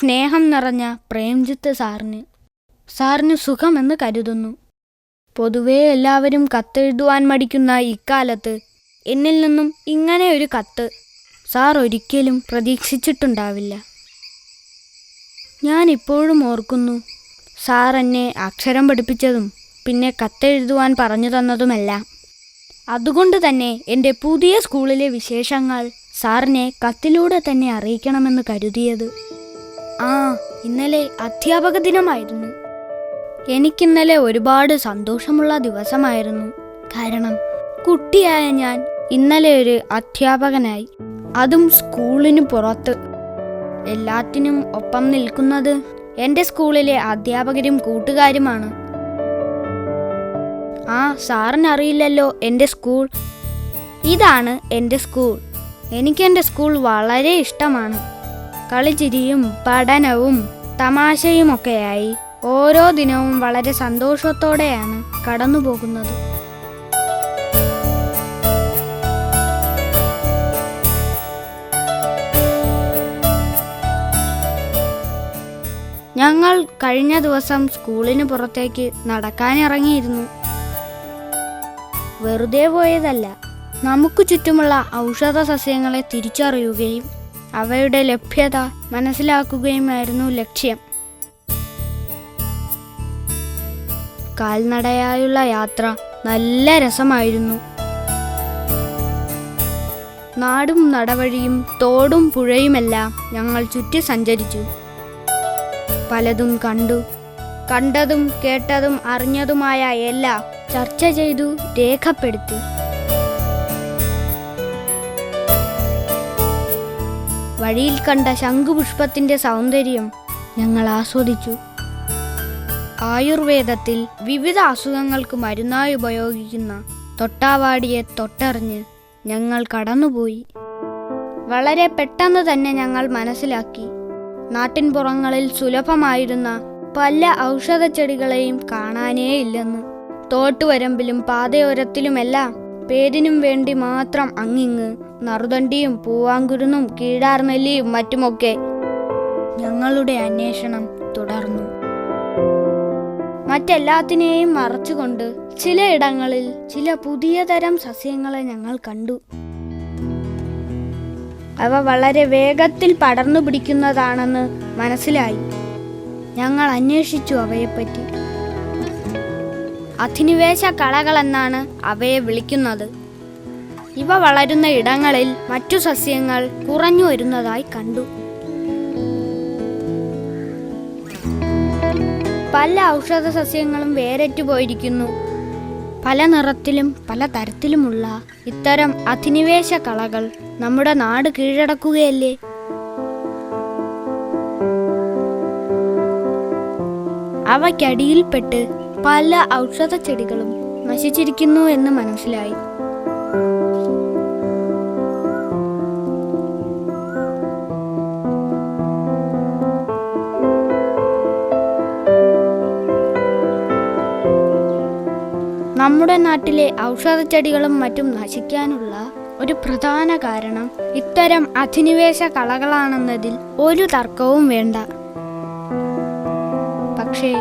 സ്നേഹം നിറഞ്ഞ പ്രേംജിത്ത് സാറിന് സുഖമെന്ന് കരുതുന്നു. പൊതുവേ എല്ലാവരും കത്തെഴുതുവാൻ മടിക്കുന്ന ഇക്കാലത്ത് എന്നിൽ നിന്നും ഇങ്ങനെ ഒരു കത്ത് സാർ ഒരിക്കലും പ്രതീക്ഷിച്ചിട്ടുണ്ടാവില്ല. ഞാൻ ഇപ്പോഴും ഓർക്കുന്നു, സാർ എന്നെ അക്ഷരം പഠിപ്പിച്ചതും പിന്നെ കത്തെഴുതുവാൻ പറഞ്ഞു തന്നതുമെല്ലാം. അതുകൊണ്ട് തന്നെ എൻ്റെ പുതിയ സ്കൂളിലെ വിശേഷങ്ങൾ സാറിനെ കത്തിലൂടെ തന്നെ അറിയിക്കണമെന്ന് കരുതിയത്. ഇന്നലെ അധ്യാപക ദിനമായിരുന്നു. എനിക്കിന്നലെ ഒരുപാട് സന്തോഷമുള്ള ദിവസമായിരുന്നു. കാരണം കുട്ടിയായ ഞാൻ ഇന്നലെ ഒരു അധ്യാപകനായി, അതും സ്കൂളിന് പുറത്ത്. എല്ലാത്തിനും ഒപ്പം നിൽക്കുന്നത് എൻ്റെ സ്കൂളിലെ അധ്യാപകരും കൂട്ടുകാരുമാണ്. സാറിനറിയില്ലല്ലോ എൻ്റെ സ്കൂൾ. ഇതാണ് എൻ്റെ സ്കൂൾ. എനിക്കെൻ്റെ സ്കൂൾ വളരെ ഇഷ്ടമാണ്. കളിച്ചിരിയും പഠനവും തമാശയുമൊക്കെയായി ഓരോ ദിനവും വളരെ സന്തോഷത്തോടെയാണ് കടന്നു പോകുന്നത്. ഞങ്ങൾ കഴിഞ്ഞ ദിവസം സ്കൂളിന് പുറത്തേക്ക് നടക്കാനിറങ്ങിയിരുന്നു. വെറുതെ പോയതല്ല, നമുക്ക് ചുറ്റുമുള്ള ഔഷധ സസ്യങ്ങളെ തിരിച്ചറിയുകയും അവയുടെ ലഭ്യത മനസ്സിലാക്കുകയുമായിരുന്നു ലക്ഷ്യം. കാൽനടയായുള്ള യാത്ര നല്ല രസമായിരുന്നു. നാടും നടവഴിയും തോടും പുഴയുമെല്ലാം ഞങ്ങൾ ചുറ്റി സഞ്ചരിച്ചു. പലതും കണ്ടു. കണ്ടതും കേട്ടതും അറിഞ്ഞതുമായ എല്ലാം ചർച്ച ചെയ്തു രേഖപ്പെടുത്തി. വഴിയിൽ കണ്ട ശംഖുപുഷ്പത്തിന്റെ സൗന്ദര്യം ഞങ്ങൾ ആസ്വദിച്ചു. ആയുർവേദത്തിൽ വിവിധ അസുഖങ്ങൾക്ക് മരുന്നായി ഉപയോഗിക്കുന്ന തൊട്ടാവാടിയെ തൊട്ടറിഞ്ഞ് ഞങ്ങൾ കടന്നുപോയി. വളരെ പെട്ടെന്ന് തന്നെ ഞങ്ങൾ മനസ്സിലാക്കി, നാട്ടിൻപുറങ്ങളിൽ സുലഭമായിരുന്ന പല ഔഷധച്ചെടികളെയും കാണാനേ ഇല്ലെന്ന്. തോട്ടുവരമ്പിലും പാതയോരത്തിലുമെല്ലാം പേരിനും വേണ്ടി മാത്രം അങ്ങിങ്ങ് നറുതണ്ടിയും പൂവാങ്കുരുന്നും കീഴാർനെല്ലിയും മറ്റുമൊക്കെ. ഞങ്ങളുടെ അന്വേഷണം തുടർന്നു. മറ്റെല്ലാത്തിനെയും മറച്ചുകൊണ്ട് ചിലയിടങ്ങളിൽ ചില പുതിയ തരം സസ്യങ്ങളെ ഞങ്ങൾ കണ്ടു. അവ വളരെ വേഗത്തിൽ പടർന്നു പിടിക്കുന്നതാണെന്ന് മനസ്സിലായി. ഞങ്ങൾ അന്വേഷിച്ചു അവയെപ്പറ്റി. അധിനിവേശ കളകളെന്നാണ് അവയെ വിളിക്കുന്നത്. ഇവ വളരുന്ന ഇടങ്ങളിൽ മറ്റു സസ്യങ്ങൾ കുറഞ്ഞു വരുന്നതായി കണ്ടു. പല ഔഷധ സസ്യങ്ങളും വേരറ്റു പോയിരിക്കുന്നു. പല നിറത്തിലും പല തരത്തിലുമുള്ള ഇത്തരം അധിനിവേശ കളകൾ നമ്മുടെ നാട് കീഴടക്കുകയല്ലേ. അവയ്ക്കടിയിൽപ്പെട്ട് പല ഔഷധ ചെടികളും നശിച്ചിരിക്കുന്നു എന്ന് മനസ്സിലായി. നമ്മുടെ നാട്ടിലെ ഔഷധച്ചെടികളും മറ്റും നശിക്കാനുള്ള ഒരു പ്രധാന കാരണം ഇത്തരം അധിനിവേശ കളകളാണെന്നതിൽ ഒരു തർക്കവും വേണ്ട. പക്ഷേ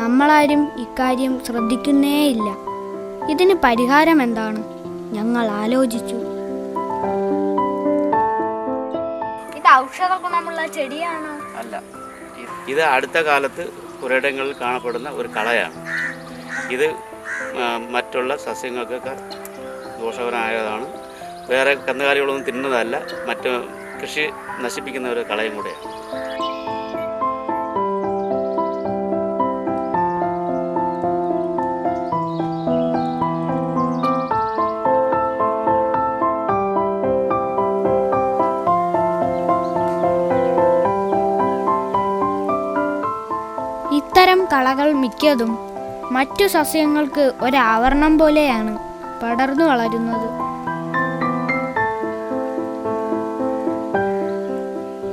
നമ്മളാരും ഇക്കാര്യം ശ്രദ്ധിക്കുന്നേയില്ല. ഇതിന് പരിഹാരം എന്താണ്? ഞങ്ങൾ ആലോചിച്ചു. ഇത് ഔഷധ ഗുണമുള്ള ചെടിയാണോ? അല്ല, ഇത് അടുത്ത കാലത്ത് പുരയിടങ്ങളിൽ കാണപ്പെടുന്ന ഒരു കളയാണ്. ഇത് മറ്റുള്ള സസ്യങ്ങൾക്കൊക്കെ ദോഷകരമായതാണ്. വേറെ കന്നുകാലികളൊന്നും തിന്നുന്നതല്ല, മറ്റ് കൃഷി നശിപ്പിക്കുന്ന ഒരു കളയും കൂടെയാണ്. ഇത്തരം കളകൾ മിക്കതും മറ്റു സസ്യങ്ങൾക്ക് ഒരാവരണം പോലെയാണ് പടർന്നു വളരുന്നത്.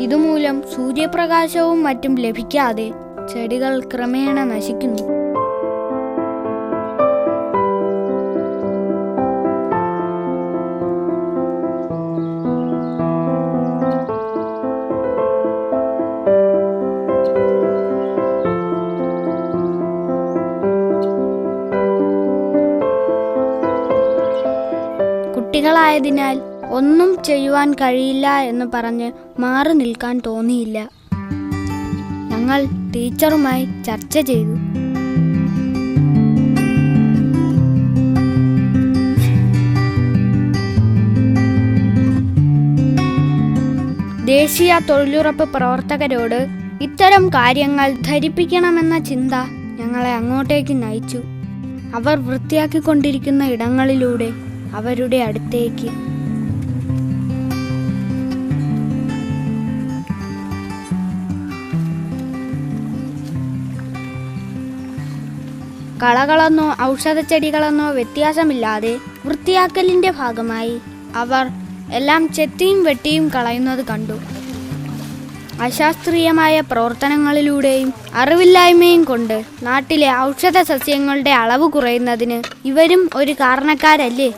ഇതുമൂലം സൂര്യപ്രകാശവും മറ്റും ലഭിക്കാതെ ചെടികൾ ക്രമേണ നശിക്കുന്നു. കുട്ടികളായതിനാൽ ഒന്നും ചെയ്യുവാൻ കഴിയില്ല എന്ന് പറഞ്ഞ് മാറി നിൽക്കാൻ തോന്നിയില്ല. ഞങ്ങൾ ടീച്ചറുമായി ചർച്ച ചെയ്തു. ദേശീയ തൊഴിലുറപ്പ് പ്രവർത്തകരോട് ഇത്തരം കാര്യങ്ങൾ ധരിപ്പിക്കണമെന്ന ചിന്ത ഞങ്ങളെ അങ്ങോട്ടേക്ക് നയിച്ചു. അവർ വൃത്തിയാക്കിക്കൊണ്ടിരിക്കുന്ന ഇടങ്ങളിലൂടെ അവരുടെ അടുത്തേക്ക്. കളകളെന്നോ ഔഷധച്ചെടികളെന്നോ വ്യത്യാസമില്ലാതെ വൃത്തിയാക്കലിൻ്റെ ഭാഗമായി അവർ എല്ലാം ചെത്തിയും വെട്ടിയും കളയുന്നത് കണ്ടു. അശാസ്ത്രീയമായ പ്രവർത്തനങ്ങളിലൂടെയും അറിവില്ലായ്മയും കൊണ്ട് നാട്ടിലെ ഔഷധ സസ്യങ്ങളുടെ അളവ് കുറയുന്നതിന് ഇവരും ഒരു കാരണക്കാരല്ലേ?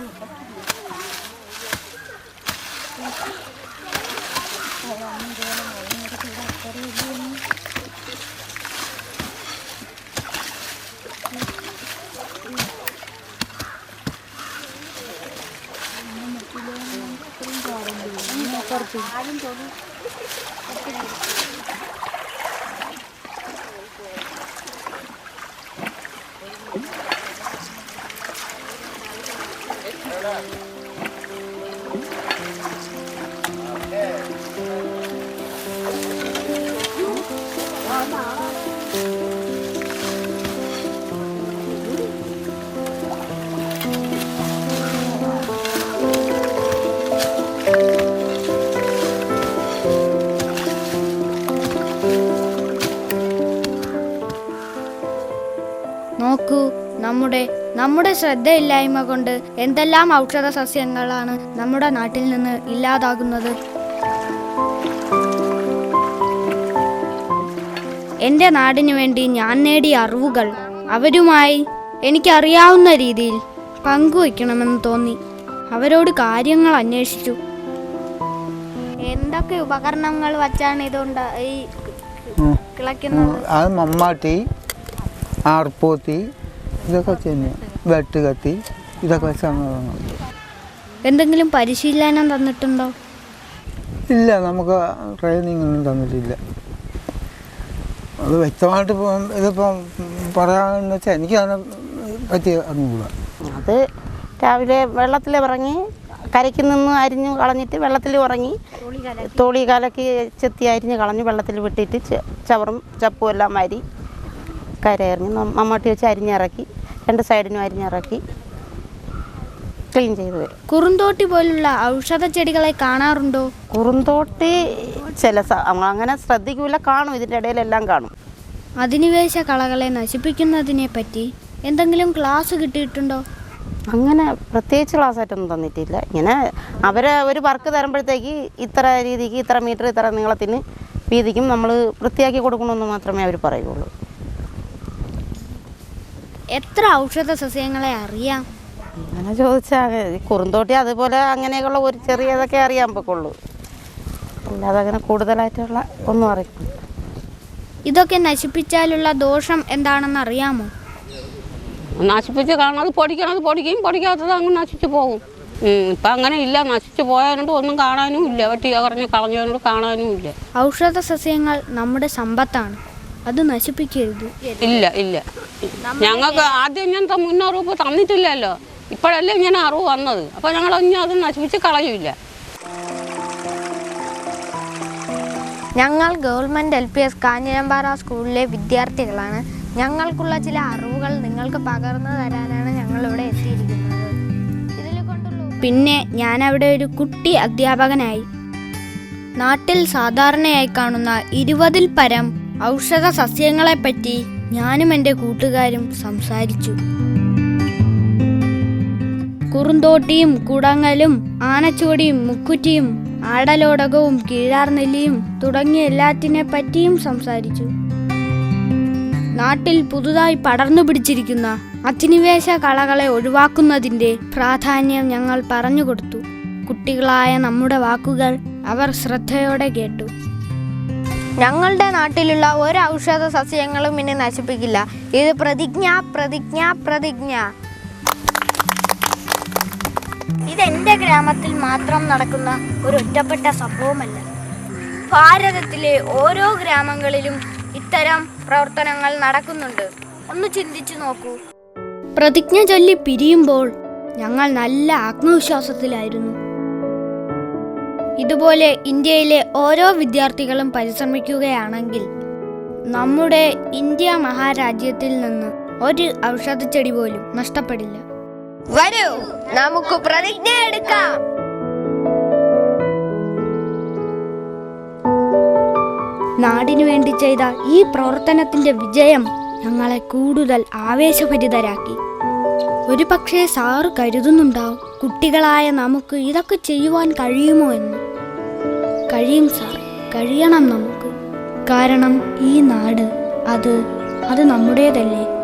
നോക്കൂ, നമ്മുടെ ശ്രദ്ധയില്ലായ്മ കൊണ്ട് എന്തെല്ലാം ഔഷധ സസ്യങ്ങളാണ് നമ്മുടെ നാട്ടിൽ നിന്ന് ഇല്ലാതാകുന്നത്. എൻ്റെ നാടിനു വേണ്ടി ഞാൻ നേടിയ അറിവുകൾ അവരുമായി എനിക്കറിയാവുന്ന രീതിയിൽ പങ്കുവയ്ക്കണമെന്ന് തോന്നി. അവരോട് കാര്യങ്ങൾ അന്വേഷിച്ചു. എന്തൊക്കെ ഉപകരണങ്ങൾ വച്ചാണ് ഇതുകൊണ്ട് ഈ കിളയ്ക്കുന്നത്? അത് മമ്മാട്ടി, ആർപ്പോത്തി, ഇതൊക്കെ തന്നെ, വെട്ട് കത്തി, ഇതൊക്കെ സംഭവങ്ങൾ. എന്തെങ്കിലും പരിശീലനം തന്നിട്ടുണ്ടോ? ഇല്ല, നമുക്ക് ട്രെയിനിങ് ഒന്നും തന്നിട്ടില്ല. അത് വ്യക്തമായിട്ട് ഇതിപ്പം പറയാമെന്ന് വെച്ചാൽ എനിക്ക് അതിനെ പറ്റി അറിഞ്ഞുകൂടാ. അത് രാവിലെ വെള്ളത്തിൽ ഇറങ്ങി കരയ്ക്ക് നിന്ന് അരിഞ്ഞു കളഞ്ഞിട്ട് വെള്ളത്തിൽ ഇറങ്ങി തോളി കലക്കി ചെത്തി അരിഞ്ഞ് കളഞ്ഞ് വെള്ളത്തിൽ വിട്ടിട്ട് ചവറും ചപ്പും എല്ലാം അരി കരയിറങ്ങി മമ്മാട്ടി വെച്ച് അരിഞ്ഞിറക്കി 2 സൈഡിനും അരിഞ്ഞിറക്കി ക്ലീൻ ചെയ്ത് വരും. കുറുന്തോട്ടി പോലുള്ള ഔഷധ ചെടികളെ കാണാറുണ്ടോ? കുറുന്തോട്ടി ചില അങ്ങനെ ശ്രദ്ധിക്കൂല, കാണും, ഇതിൻ്റെ ഇടയിലെല്ലാം കാണും. അധിനിവേശ കളകളെ നശിപ്പിക്കുന്നതിനെ പറ്റി എന്തെങ്കിലും ക്ലാസ് കിട്ടിയിട്ടുണ്ടോ? അങ്ങനെ പ്രത്യേകിച്ച് ക്ലാസ്സായിട്ടൊന്നും തന്നിട്ടില്ല. ഇങ്ങനെ അവരെ ഒരു വർക്ക് തരുമ്പോഴത്തേക്ക് ഇത്ര രീതിക്ക് ഇത്ര മീറ്റർ ഇത്ര നീളത്തിന് വീതിക്കും നമ്മൾ വൃത്തിയാക്കി കൊടുക്കണമെന്ന് മാത്രമേ അവർ പറയുള്ളൂ. എത്ര ഔഷധ സസ്യങ്ങളെ അറിയാം? അങ്ങനെ ചോദിച്ചാൽ കുറുന്തോട്ടി അതുപോലെ അങ്ങനെയൊക്കെയുള്ള ഒരു ചെറിയതൊക്കെ അറിയാൻ പൊക്കുള്ളൂ, അല്ലാതെ അങ്ങനെ കൂടുതലായിട്ടുള്ള ഒന്നും അറിയില്ല. ഇതൊക്കെ നശിപ്പിച്ചാലുള്ള ദോഷം എന്താണെന്ന് അറിയാമോ? നശിപ്പിച്ച് കാണാതെ പൊടിക്കും, പൊടിക്കാത്തത് അങ്ങ് നശിച്ചു പോകും. ഇപ്പം അങ്ങനെ ഇല്ല, നശിച്ചു പോയതുകൊണ്ട് ഒന്നും കാണാനും ഇല്ല, വെട്ടി കുറഞ്ഞ് കളഞ്ഞതുകൊണ്ട് കാണാനും ഇല്ല. ഔഷധ സസ്യങ്ങൾ നമ്മുടെ സമ്പത്താണ്, അത് നശിപ്പിക്കരുത്. ഇല്ല, ഞങ്ങൾക്ക് ആദ്യം ഇങ്ങനത്തെ മുന്നറിയിപ്പ് തന്നിട്ടില്ലല്ലോ, ഇപ്പോഴല്ലേ ഇങ്ങനെ അറിവ് വന്നത്. അപ്പോൾ ഞങ്ങൾ ഇനി അത് നശിപ്പിച്ച് കളയില്ല. ഞങ്ങൾ ഗവൺമെൻറ് LPS കാഞ്ഞിരമ്പാറ സ്കൂളിലെ വിദ്യാർത്ഥികളാണ്. ഞങ്ങൾക്കുള്ള ചില അറിവുകൾ നിങ്ങൾക്ക് പകർന്നു തരാനാണ് ഞങ്ങളിവിടെ എത്തിയിരിക്കുന്നത്. പിന്നെ ഞാൻ അവിടെ ഒരു കുട്ടി അധ്യാപകനായി. നാട്ടിൽ സാധാരണയായി കാണുന്ന 20-ൽ പരം ഔഷധ സസ്യങ്ങളെപ്പറ്റി ഞാനും എൻ്റെ കൂട്ടുകാരും സംസാരിച്ചു. കുറുന്തോട്ടിയും കുടങ്ങലും ആനച്ചോടിയും മുക്കുറ്റിയും ആടലോടകവും കീഴാർനെല്ലിയും തുടങ്ങിയ എല്ലാറ്റിനെ പറ്റിയും സംസാരിച്ചു. നാട്ടിൽ പുതുതായി പടർന്നു പിടിച്ചിരിക്കുന്ന അധിനിവേശ കളകളെ ഒഴിവാക്കുന്നതിൻ്റെ പ്രാധാന്യം ഞങ്ങൾ പറഞ്ഞുകൊടുത്തു. കുട്ടികളായ നമ്മുടെ വാക്കുകൾ അവർ ശ്രദ്ധയോടെ കേട്ടു. ഞങ്ങളുടെ നാട്ടിലുള്ള ഒരു ഔഷധ സസ്യങ്ങളും ഇനി നശിപ്പിക്കില്ല. ഇത് പ്രതിജ്ഞ. ഇതെന്റെ ഗ്രാമത്തിൽ മാത്രം നടക്കുന്ന ഒരു ഒറ്റപ്പെട്ട സംഭവമല്ല. ഭാരതത്തിലെ ഓരോ ഗ്രാമങ്ങളിലും ഇത്തരം പ്രവർത്തനങ്ങൾ നടക്കുന്നുണ്ട്. ഒന്ന് ചിന്തിച്ചു നോക്കൂ. പ്രതിജ്ഞ ചൊല്ലി പിരിയുമ്പോൾ ഞങ്ങൾ നല്ല ആത്മവിശ്വാസത്തിലായിരുന്നു. ഇതുപോലെ ഇന്ത്യയിലെ ഓരോ വിദ്യാർത്ഥികളും പരിശ്രമിക്കുകയാണെങ്കിൽ നമ്മുടെ ഇന്ത്യ മഹാരാജ്യത്തിൽ നിന്ന് ഒരു ഔഷധച്ചെടി പോലും നഷ്ടപ്പെടില്ല. വരൂ, നമുക്ക് പ്രതിജ്ഞ എടുക്കാം. നാടിനു വേണ്ടി ചെയ്ത ഈ പ്രവർത്തനത്തിന്റെ വിജയം ഞങ്ങളെ കൂടുതൽ ആവേശഭരിതരാക്കി. ഒരു പക്ഷേ സാറ് കരുതുന്നുണ്ടാവും, കുട്ടികളായ നമുക്ക് ഇതൊക്കെ ചെയ്യുവാൻ കഴിയുമോ എന്ന്. കഴിയും സാർ, കഴിയണം നമുക്ക്. കാരണം ഈ നാട് അത് നമ്മുടേതല്ലേ.